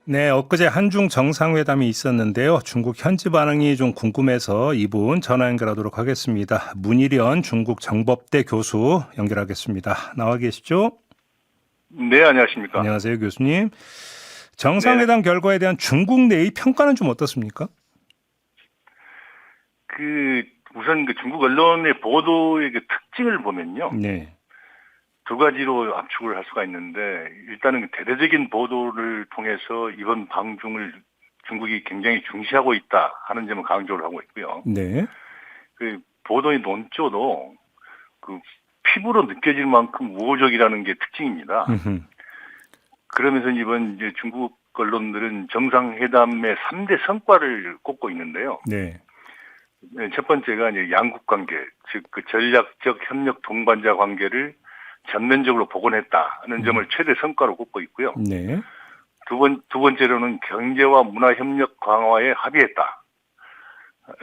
네, 엊그제 한중 정상회담이 있었는데요. 중국 현지 반응이 좀 궁금해서 이분 전화 연결하도록 하겠습니다. 문일현 중국 정법대 교수 연결하겠습니다. 나와 계시죠? 네, 안녕하십니까. 안녕하세요, 교수님. 네, 정상회담 결과에 대한 중국 내의 평가는 좀 어떻습니까? 우선 중국 언론의 보도의 특징을 보면요. 네. 두 가지로 압축을 할 수가 있는데, 일단은 대대적인 보도를 통해서 이번 방중을 중국이 굉장히 중시하고 있다 하는 점을 강조를 하고 있고요. 네. 보도의 논조도 피부로 느껴질 만큼 우호적이라는 게 특징입니다. 음흠. 그러면서 이번 이제 중국 언론들은 정상회담의 3대 성과를 꼽고 있는데요. 네. 네, 첫 번째가 이제 양국 관계, 즉 전략적 협력 동반자 관계를 전면적으로 복원했다는 점을 최대 성과로 꼽고 있고요. 네. 두 번째로는 경제와 문화 협력 강화에 합의했다.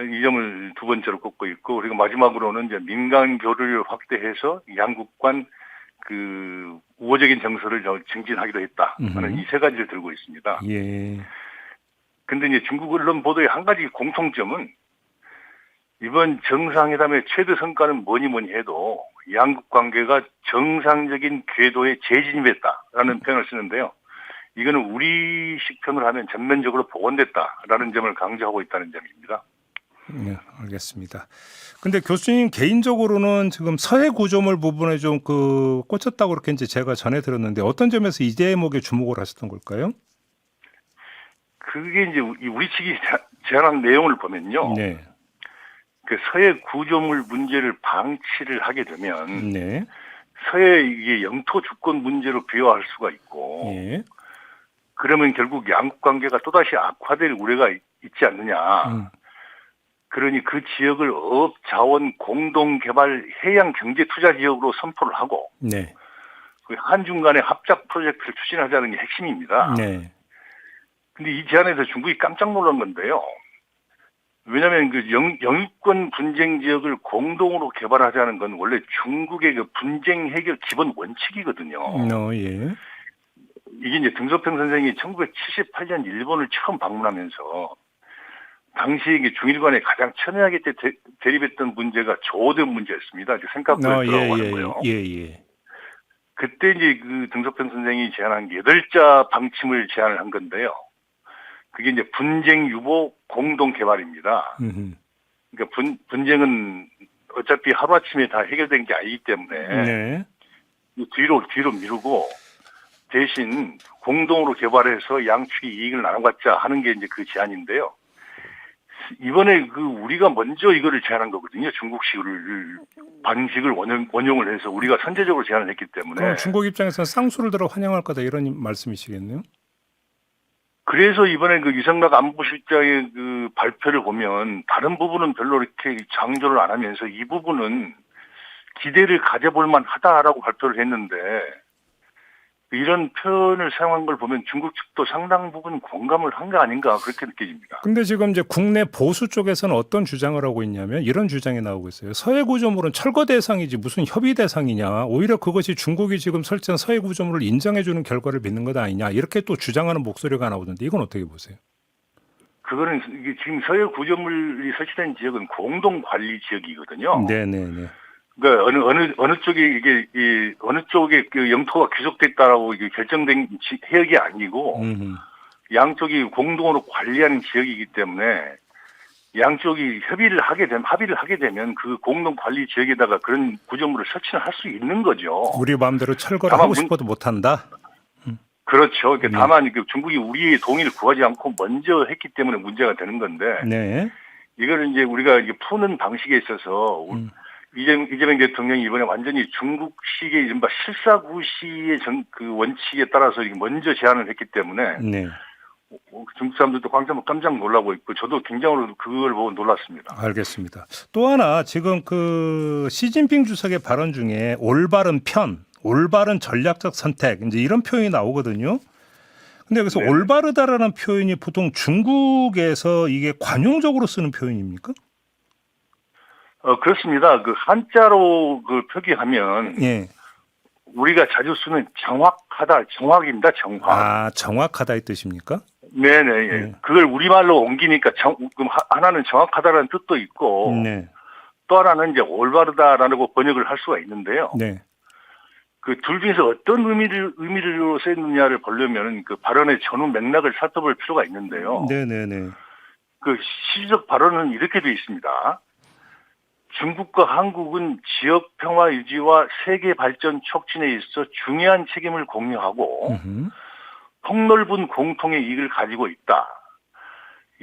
이 점을 두 번째로 꼽고 있고, 그리고 마지막으로는 이제 민간 교류를 확대해서 양국 간 우호적인 정서를 증진하기도 했다 하는 이 세 가지를 들고 있습니다. 예. 근데 이제 중국 언론 보도의 한 가지 공통점은 이번 정상회담의 최대 성과는 뭐니 해도 양국 관계가 정상적인 궤도에 재진입했다라는 표현을 쓰는데요. 이거는 우리식 표현을 하면 전면적으로 복원됐다라는 점을 강조하고 있다는 점입니다. 네, 알겠습니다. 근데 교수님 개인적으로는 지금 서해 구조물 부분에 좀 꽂혔다고 그렇게 이제 제가 전해 들었는데 어떤 점에서 이 대목에 주목을 하셨던 걸까요? 그게 이제 우리 측이 제안한 내용을 보면요. 네. 서해 구조물 문제를 방치를 하게 되면 네. 서해 이게 영토 주권 문제로 비화할 수가 있고 예. 그러면 결국 양국 관계가 또다시 악화될 우려가 있지 않느냐. 그러니 그 지역을 어업 자원 공동 개발 해양 경제 투자 지역으로 선포를 하고 네. 한중 간의 합작 프로젝트를 추진하자는 게 핵심입니다. 네. 근데 이 제안에서 중국이 깜짝 놀란 건데요. 왜냐하면 영유권 분쟁 지역을 공동으로 개발하자는 건 원래 중국의 분쟁 해결 기본 원칙이거든요. 예. 이게 이제 등소평 선생이 1978년 일본을 처음 방문하면서 당시 이게 중일 간에 가장 첨예하게 대립했던 문제가 조어대 문제였습니다. 생각보다 들어가고 하는 거요. 예. 그때 이제 등소평 선생이 제안한 게 8자 방침을 제안을 한 건데요. 그게 이제 분쟁 유보 공동 개발입니다. 그러니까 분쟁은 어차피 하루아침에 다 해결된 게 아니기 때문에 네. 뒤로 미루고 대신 공동으로 개발해서 양측이 이익을 나눠갖자 하는 게 이제 그 제안인데요. 이번에 우리가 먼저 이거를 제안한 거거든요. 중국식을 방식을 원용을 해서 우리가 선제적으로 제안을 했기 때문에. 그럼 중국 입장에서는 쌍수를 들어 환영할 거다 이런 말씀이시겠네요? 그래서 이번에 이성락 안보실장의 발표를 보면 다른 부분은 별로 이렇게 강조를 안 하면서 이 부분은 기대를 가져볼 만하다라고 발표를 했는데 이런 표현을 사용한 걸 보면 중국 측도 상당 부분 공감을 한 게 아닌가 그렇게 느껴집니다. 근데 지금 이제 국내 보수 쪽에서는 어떤 주장을 하고 있냐면 이런 주장이 나오고 있어요. 서해 구조물은 철거 대상이지 무슨 협의 대상이냐. 오히려 그것이 중국이 지금 설치한 서해 구조물을 인정해주는 결과를 빚는 것 아니냐. 이렇게 또 주장하는 목소리가 나오던데 이건 어떻게 보세요? 그거는 이게 지금 서해 구조물이 설치된 지역은 공동 관리 지역이거든요. 네네네. 그러니까 어느 쪽에 어느 쪽에 영토가 귀속됐다라고 이게 결정된 해역이 아니고 양쪽이 공동으로 관리하는 지역이기 때문에 양쪽이 합의를 하게 되면 그 공동 관리 지역에다가 그런 구조물을 설치는 할 수 있는 거죠. 우리 마음대로 철거를 하고 싶어도 못한다. 그렇죠. 그러니까 다만 중국이 우리의 동의를 구하지 않고 먼저 했기 때문에 문제가 되는 건데 네. 이거를 이제 우리가 푸는 방식에 있어서 이재명 대통령이 이번에 완전히 중국식의 이른바 실사구시의 원칙에 따라서 먼저 제안을 했기 때문에 네. 중국 사람들도 깜짝 놀라고 있고 저도 굉장히 그걸 보고 놀랐습니다. 알겠습니다. 또 하나 지금 시진핑 주석의 발언 중에 올바른 올바른 전략적 선택 이제 이런 표현이 나오거든요. 근데 여기서 네네. 올바르다라는 표현이 보통 중국에서 이게 관용적으로 쓰는 표현입니까? 그렇습니다. 한자로 표기하면 예. 우리가 자주 쓰는 정확하다, 정확입니다, 정확. 아, 정확하다의 뜻입니까? 네네. 예. 그걸 우리말로 옮기니까 그럼 하나는 정확하다라는 뜻도 있고 네. 또 하나는 이제 올바르다라고 번역을 할 수가 있는데요. 네. 그 둘 중에서 어떤 의미로 쓰느냐를 보려면 그 발언의 전후 맥락을 살펴볼 필요가 있는데요. 네네네. 그 시적 발언은 이렇게 되어 있습니다. 중국과 한국은 지역 평화 유지와 세계 발전 촉진에 있어 중요한 책임을 공유하고 폭넓은 공통의 이익을 가지고 있다.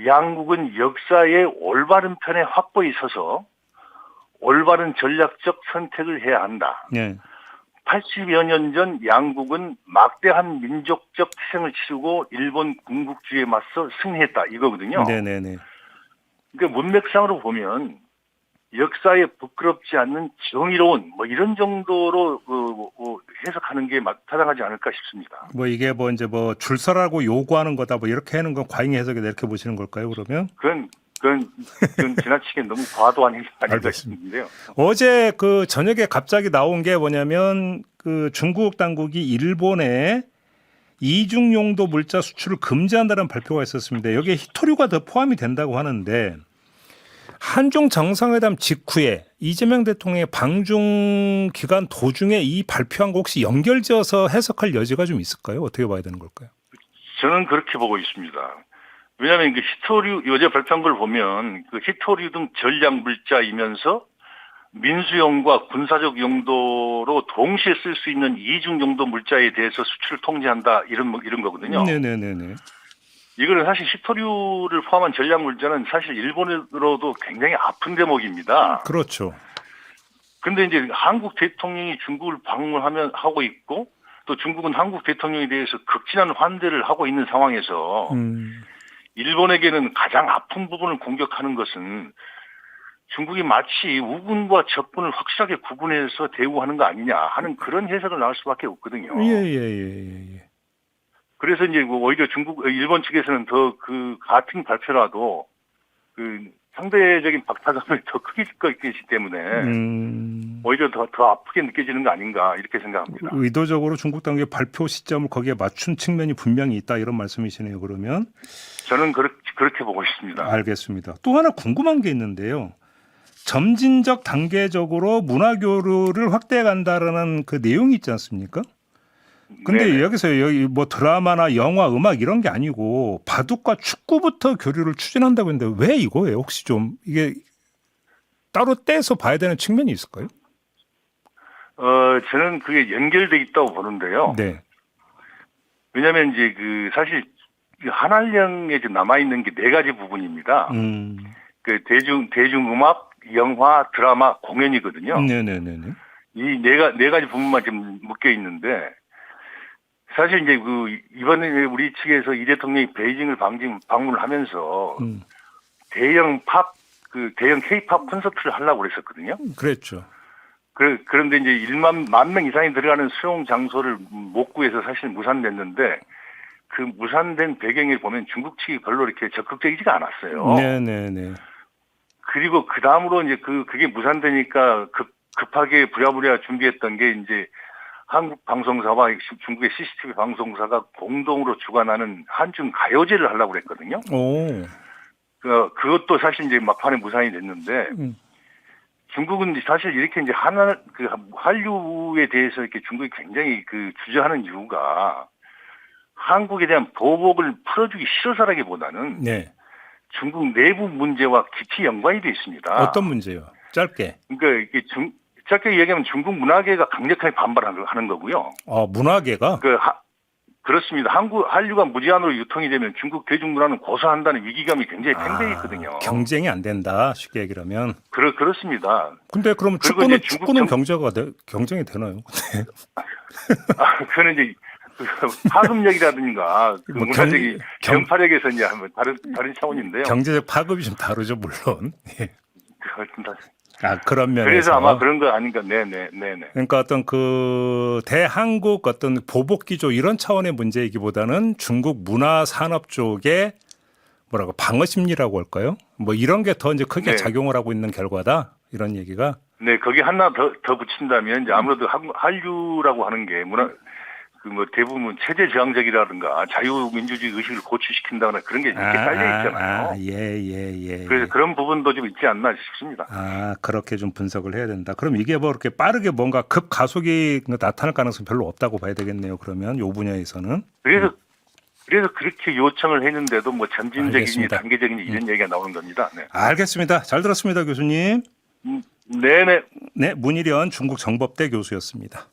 양국은 역사의 올바른 편에 확고히 서서 올바른 전략적 선택을 해야 한다. 네. 80여 년 전 양국은 막대한 민족적 희생을 치르고 일본 군국주의에 맞서 승리했다. 이거거든요. 네네네. 그러니까 문맥상으로 보면 역사에 부끄럽지 않는 정의로운 뭐 이런 정도로 해석하는 게 타당하지 않을까 싶습니다. 뭐 이게 뭐 이제 뭐 줄서라고 요구하는 거다 뭐 이렇게 하는 건 과잉 해석이다 이렇게 보시는 걸까요? 그러면? 그건 지나치게 너무 과도한 얘기 아닌가 알겠습니다. 싶은데요. 어제 그 저녁에 갑자기 나온 게 뭐냐면 그 중국 당국이 일본에 이중 용도 물자 수출을 금지한다는 발표가 있었습니다. 여기에 히토류가 더 포함이 된다고 하는데 한중 정상회담 직후에 이재명 대통령의 방중 기간 도중에 이 발표한 거 혹시 연결지어서 해석할 여지가 좀 있을까요? 어떻게 봐야 되는 걸까요? 저는 그렇게 보고 있습니다. 왜냐하면 그 히토류 어제 발표한 걸 보면 그 히토류 등 전략 물자이면서 민수용과 군사적 용도로 동시에 쓸 수 있는 이중 용도 물자에 대해서 수출을 통제한다 이런 거거든요. 네네네네. 이거는 사실 히토류를 포함한 전략 물자는 사실 일본으로도 굉장히 아픈 대목입니다. 그렇죠. 근데 이제 한국 대통령이 중국을 하고 있고 또 중국은 한국 대통령에 대해서 극진한 환대를 하고 있는 상황에서 일본에게는 가장 아픈 부분을 공격하는 것은 중국이 마치 우군과 적군을 확실하게 구분해서 대우하는 거 아니냐 하는 그런 해석을 나올 수밖에 없거든요. 예. 그래서 이제 오히려 일본 측에서는 더 그 같은 발표라도 그 상대적인 박탈감이 더 크게 있기 때문에 오히려 더 아프게 느껴지는 거 아닌가 이렇게 생각합니다. 의도적으로 중국 당국의 발표 시점을 거기에 맞춘 측면이 분명히 있다 이런 말씀이시네요. 그러면 저는 그렇게 보고 있습니다. 알겠습니다. 또 하나 궁금한 게 있는데요. 점진적 단계적으로 문화 교류를 확대해 간다라는 그 내용이 있지 않습니까? 근데 네네. 여기 뭐 드라마나 영화, 음악 이런 게 아니고 바둑과 축구부터 교류를 추진한다고 했는데 왜 이거예요? 혹시 좀 이게 따로 떼서 봐야 되는 측면이 있을까요? 저는 그게 연결돼 있다고 보는데요. 네. 왜냐하면 이제 그 사실 한알령에 남아 있는 게 네 가지 부분입니다. 그 대중음악, 영화, 드라마, 공연이거든요. 네네네네. 이 네 가지 부분만 지금 묶여 있는데 사실 이제 이번에 우리 측에서 이 대통령이 베이징을 방문을 하면서 대형 K-팝 콘서트를 하려고 그랬었거든요. 그랬죠. 그런데 이제 1만 명 이상이 들어가는 수용 장소를 못 구해서 사실 무산됐는데 그 무산된 배경에 보면 중국 측이 별로 이렇게 적극적이지가 않았어요. 네네네. 그리고 그 다음으로 이제 그게 무산되니까 급하게 부랴부랴 준비했던 게 이제 한국 방송사와 중국의 CCTV 방송사가 공동으로 주관하는 한중 가요제를 하려고 그랬거든요. 오. 그것도 사실 이제 막판에 무산이 됐는데 중국은 사실 이렇게 이제 한류에 대해서 이렇게 중국이 굉장히 주저하는 이유가 한국에 대한 보복을 풀어주기 싫어서라기보다는 네. 중국 내부 문제와 깊이 연관이 돼 있습니다. 어떤 문제요? 짧게. 그러니까 이게 짧게 얘기하면 중국 문화계가 강력하게 반발하는 거고요. 문화계가? 그렇습니다. 한류가 무제한으로 유통이 되면 중국 대중문화는 고사한다는 위기감이 굉장히 팽배해 있거든요. 경쟁이 안 된다. 쉽게 얘기를 하면. 그렇습니다. 근데 그러면 축구는 경쟁이 되나요? 그거는 이제 파급력이라든가 문화적인 전파력에서 이제 한번 다른 차원인데요. 경제적 파급이 좀 다르죠, 물론. 예. 그렇습니다. 그런 면에서. 그래서 아마 그런 거 아닌가. 네네. 그러니까 어떤 대한국 어떤 보복 기조 이런 차원의 문제이기보다는 중국 문화 산업 쪽에 방어 심리라고 할까요? 뭐 이런 게 더 이제 크게 작용을 하고 있는 결과다. 이런 얘기가. 네, 거기 하나 더 붙인다면 이제 아무래도 한류라고 하는 게 대부분 체제 저항적이라든가 자유민주주의 의식을 고취시킨다거나 그런 게 이렇게 깔려 있잖아요. 예. 그래서 그런 부분도 좀 있지 않나 싶습니다. 그렇게 좀 분석을 해야 된다. 그럼 이게 뭐 이렇게 빠르게 뭔가 급 가속이 나타날 가능성이 별로 없다고 봐야 되겠네요. 그러면 이 분야에서는. 그래서 그렇게 요청을 했는데도 뭐 점진적이니 알겠습니다. 단계적이니 이런 얘기가 나오는 겁니다. 네. 알겠습니다. 잘 들었습니다, 교수님. 네네. 네, 문희련 중국 정법대 교수였습니다.